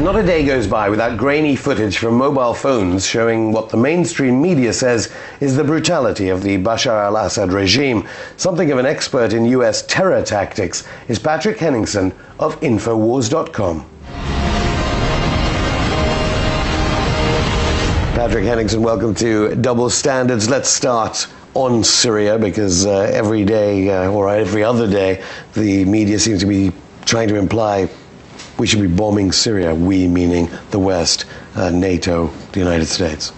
Not a day goes by without grainy footage from mobile phones showing what the mainstream media says is the brutality of the Bashar al-Assad regime. Something of an expert in US terror tactics is Patrick Henningsen of Infowars.com. Patrick Henningsen, welcome to Double Standards. Let's start on Syria, because every day, or every other day, the media seems to be trying to imply we should be bombing Syria, we meaning the West, NATO, the United States.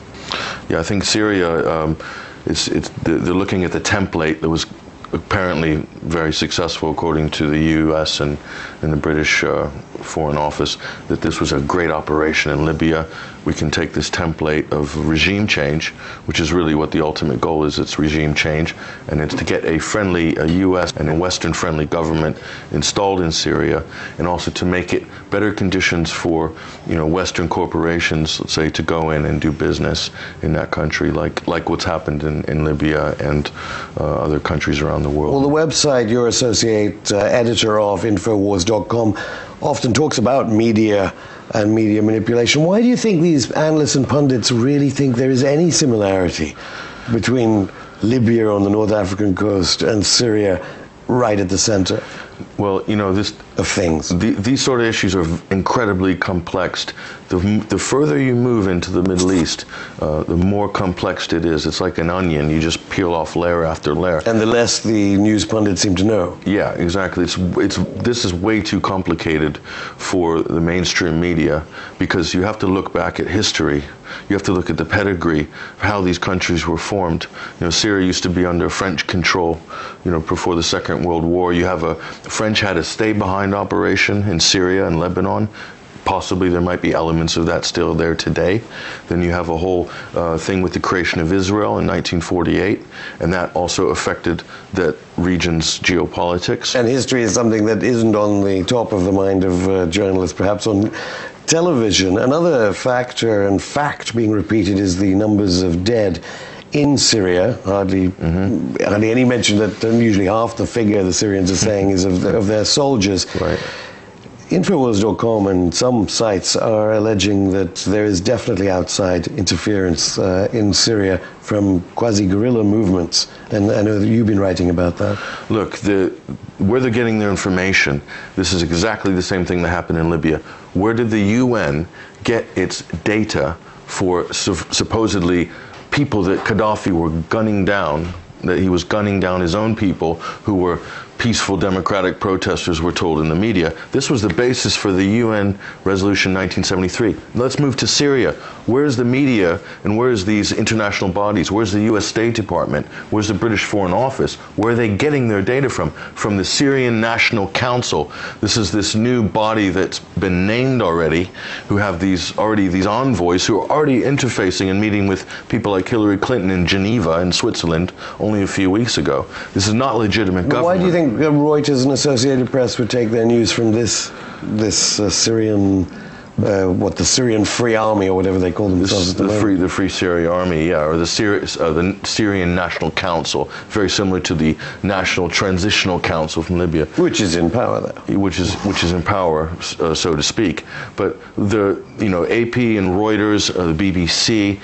Yeah, I think Syria, they're looking at the template that was apparently very successful, according to the US and the British Foreign Office, that this was a great operation in Libya. We can take this template of regime change, which is really what the ultimate goal is. It's regime change, and it's to get a US and a Western friendly government installed in Syria, and also to make it better conditions for Western corporations, let's say, to go in and do business in that country, like what's happened in Libya and other countries around the world. Well, the website you're associate editor of, Infowars.com, often talks about media and media manipulation. Why do you think these analysts and pundits really think there is any similarity between Libya on the North African coast and Syria right at the center? Well, these sort of issues are incredibly complex. The further you move into the Middle East, the more complex it is. It's like an onion. You just peel off layer after layer. And the less the news pundits seem to know. Yeah, exactly. This is way too complicated for the mainstream media, because you have to look back at history. You have to look at the pedigree of how these countries were formed. Syria used to be under French control, before the Second World War. The French had a stay-behind operation in Syria and Lebanon. Possibly there might be elements of that still there today. Then you have a whole thing with the creation of Israel in 1948, and that also affected that region's geopolitics. And history is something that isn't on the top of the mind of journalists, perhaps on television. Another factor and fact being repeated is the numbers of dead in Syria. Hardly any mention that usually half the figure the Syrians are saying is of their soldiers. Right. Infowars.com and some sites are alleging that there is definitely outside interference in Syria from quasi-guerrilla movements, and I know that you've been writing about that. Look, where they're getting their information, this is exactly the same thing that happened in Libya. Where did the UN get its data for supposedly people that Gaddafi were gunning down, that he was gunning down his own people who were peaceful democratic protesters, were told in the media? This was the basis for the UN Resolution 1973. Let's move to Syria. Where's the media and where's these international bodies? Where's the US State Department? Where's the British Foreign Office? Where are they getting their data from? From the Syrian National Council. This is this new body that's been named already, who have these envoys who are already interfacing and meeting with people like Hillary Clinton in Geneva in Switzerland only a few weeks ago. This is not legitimate government. Why do you think Reuters and Associated Press would take their news from this Syrian, the Syrian Free Army, or whatever they call themselves? The Free Syria Army, yeah, or the Syrian National Council, very similar to the National Transitional Council from Libya, which is in power there. Which is in power, so to speak. But AP and Reuters, the BBC,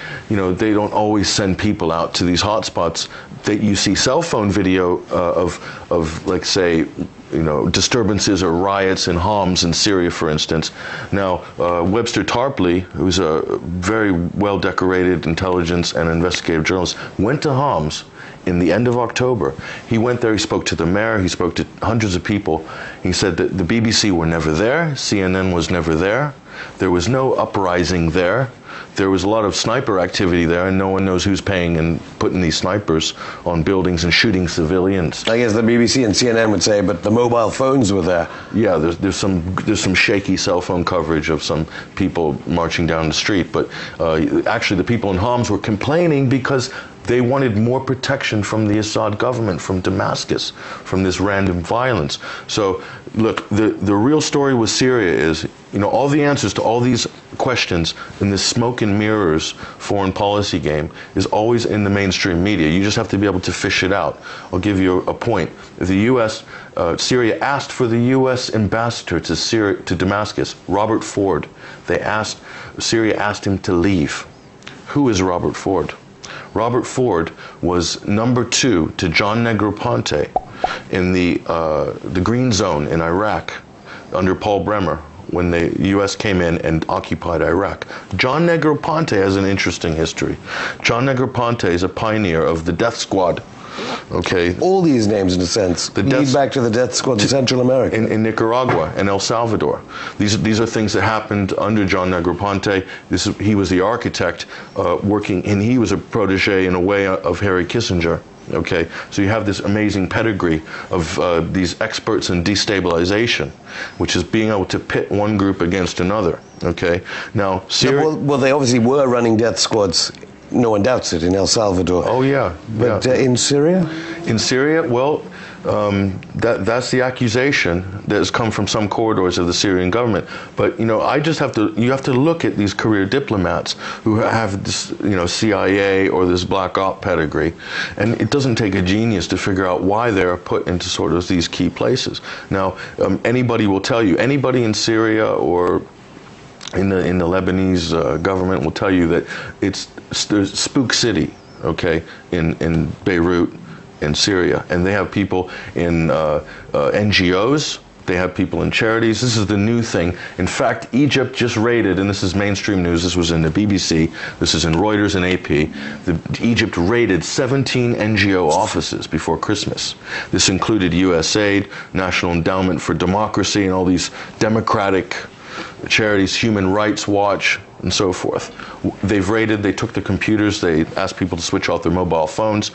they don't always send people out to these hotspots. That you see cell phone video of like, say, disturbances or riots in Homs in Syria, for instance. Now, Webster Tarpley, who's a very well-decorated intelligence and investigative journalist, went to Homs in the end of October. He went there, he spoke to the mayor, he spoke to hundreds of people. He said that the BBC were never there, CNN was never there, there was no uprising there. There was a lot of sniper activity there, and no one knows who's paying and putting these snipers on buildings and shooting civilians. I guess the BBC and CNN would say, but the mobile phones were there. Yeah, there's some shaky cell phone coverage of some people marching down the street, but actually the people in Homs were complaining because they wanted more protection from the Assad government, from Damascus, from this random violence. So, look, the real story with Syria is all the answers to all these questions in this smoke and mirrors foreign policy game is always in the mainstream media. You just have to be able to fish it out. I'll give you a point. The U.S., Syria asked for the U.S. ambassador to Damascus, Robert Ford. Syria asked him to leave. Who is Robert Ford? Robert Ford was number 2 to John Negroponte in the Green Zone in Iraq under Paul Bremer, when the U.S. came in and occupied Iraq. John Negroponte has an interesting history. John Negroponte is a pioneer of the death squad. Okay. All these names, in a sense, lead back to the death squad in Central America. In Nicaragua and El Salvador. These are things that happened under John Negroponte. He was the architect working, and he was a protege in a way of Harry Kissinger. Okay, so you have this amazing pedigree of these experts in destabilization, which is being able to pit one group against another. Okay, now Syria. Well, they obviously were running death squads. No one doubts it in El Salvador. Oh yeah, but in Syria. In Syria, well, that's the accusation that has come from some corridors of the Syrian government. But you have to look at these career diplomats who have this, CIA or this black op pedigree, and it doesn't take a genius to figure out why they're put into sort of these key places. Now, anybody will tell you, anybody in Syria or in the Lebanese government will tell you that there's Spook City, okay, in Beirut, in Syria, and they have people in NGOs, they have people in charities. This is the new thing. In fact, Egypt just raided, and this is mainstream news, this was in the BBC, this is in Reuters and AP, Egypt raided 17 NGO offices before Christmas. This included USAID, National Endowment for Democracy, and all these democratic charities, Human Rights Watch, and so forth. They've raided, they took the computers, they asked people to switch off their mobile phones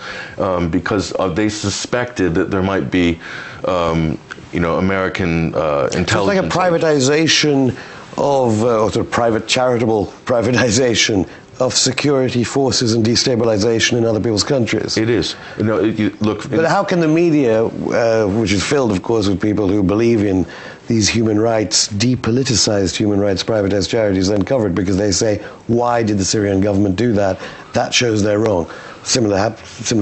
because they suspected that there might be, American intelligence. So it's like a privatization of, or sort of private charitable privatization of security forces and destabilization in other people's countries. It is. But how can the media, which is filled, of course, with people who believe in these human rights, depoliticized human rights, privatized charities, then cover it? Because they say, why did the Syrian government do that? That shows they're wrong. Similar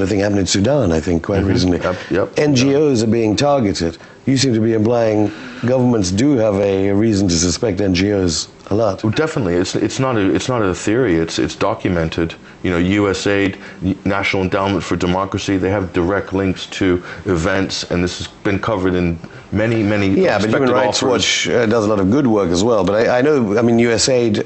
thing happened in Sudan, I think, quite recently. Yep. NGOs are being targeted. You seem to be implying governments do have a reason to suspect NGOs a lot. Well, definitely, it's not a theory. It's documented. USAID, National Endowment for Democracy, they have direct links to events, and this has been covered in many. Yeah, but Human Rights Watch does a lot of good work as well. But I know, USAID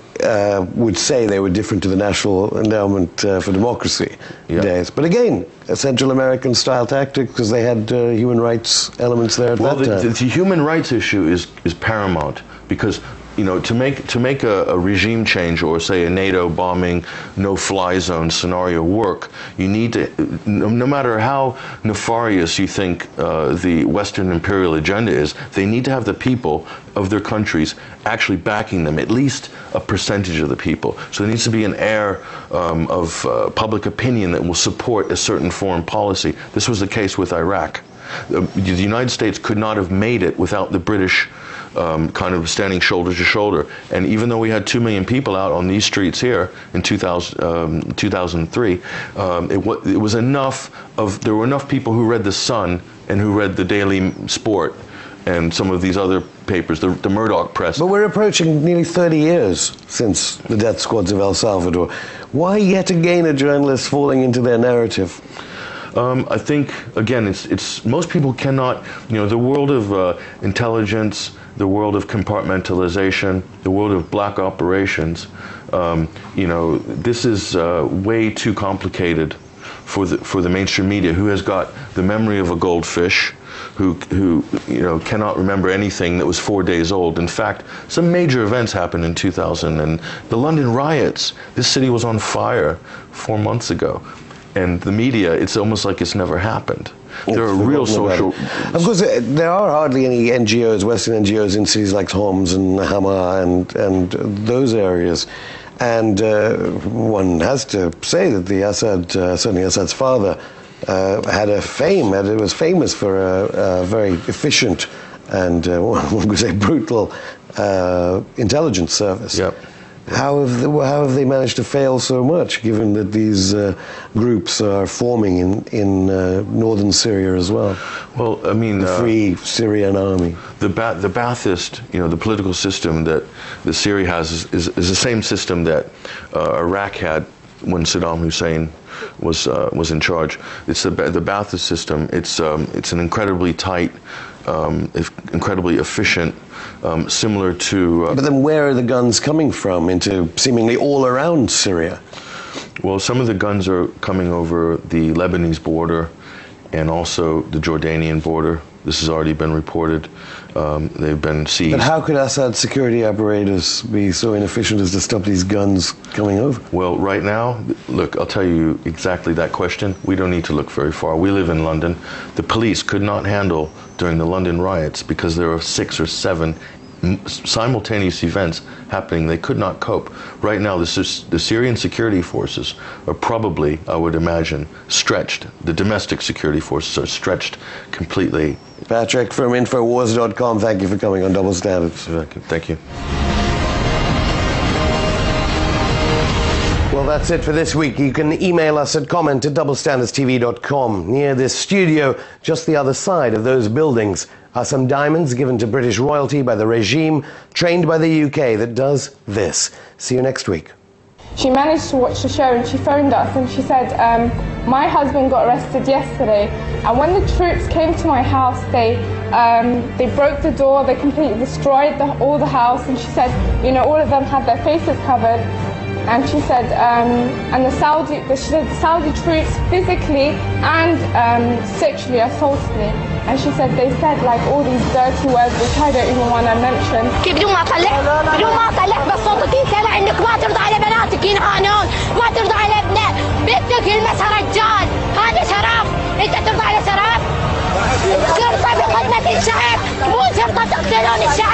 would say they were different to the National Endowment for Democracy days. But again, a Central American style tactic because they had human rights elements there at that time. The human rights issue is paramount because to make a regime change or say a NATO bombing, no-fly zone scenario work, you need to, no matter how nefarious you think the Western imperial agenda is, they need to have the people of their countries actually backing them, at least a percentage of the people. So there needs to be an air of public opinion that will support a certain foreign policy. This was the case with Iraq. The United States could not have made it without the British kind of standing shoulder to shoulder. And even though we had 2 million people out on these streets here in 2003, it was enough there were enough people who read The Sun and who read the Daily Sport and some of these other papers, the Murdoch press. But we're approaching nearly 30 years since the death squads of El Salvador. Why yet again are journalists falling into their narrative? I think, again, it's most people cannot, the world of intelligence, the world of compartmentalization, the world of black operations, this is way too complicated for the mainstream media, who has got the memory of a goldfish, who cannot remember anything that was 4 days old. In fact, some major events happened in 2000, and the London riots. This city was on fire 4 months ago. And the media, it's almost like it's never happened. There are real social... Of course, there are hardly any NGOs, Western NGOs, in cities like Homs and Hama and those areas. And one has to say that the Assad, certainly Assad's father, had a fame, was famous for a very efficient and one could say brutal intelligence service. Yep. How have they managed to fail so much, given that these groups are forming in northern Syria as well? Well, I mean, the Free Syrian Army. The Ba'athist, the political system that Syria has is the same system that Iraq had when Saddam Hussein was in charge. It's the Ba'athist system. It's an incredibly tight, incredibly efficient. Similar to... but then where are the guns coming from into seemingly all around Syria? Well, some of the guns are coming over the Lebanese border and also the Jordanian border. This has already been reported. They've been seized. But how could Assad's security apparatus be so inefficient as to stop these guns coming over? Well, right now, look, I'll tell you exactly that question. We don't need to look very far. We live in London. The police could not handle during the London riots because there are 6 or 7 simultaneous events happening. They could not cope. Right now, the Syrian security forces are probably, I would imagine, stretched. The domestic security forces are stretched completely. Patrick from Infowars.com, thank you for coming on Double Standards. Thank you. Well, that's it for this week. You can email us at comment@doublestandardstv.com. Near this studio, just the other side of those buildings, are some diamonds given to British royalty by the regime, trained by the UK, that does this. See you next week. She managed to watch the show and she phoned us and she said, my husband got arrested yesterday, and when the troops came to my house, they broke the door, they completely destroyed all the house, and she said, all of them had their faces covered. And she said, and the Saudi troops physically and sexually assaulted me. And she said they said like all these dirty words which I don't even want to mention. بدون ما طلعت بصوتك سامع انك ما ترضى على بناتك ينهانون، ما ترضى على ابناء بنتك يلمسها رجال، هذا شرف، انت ترضى على شرف؟ شرطة بخدمة الشعب، مو شرطة تقتلون الشعب.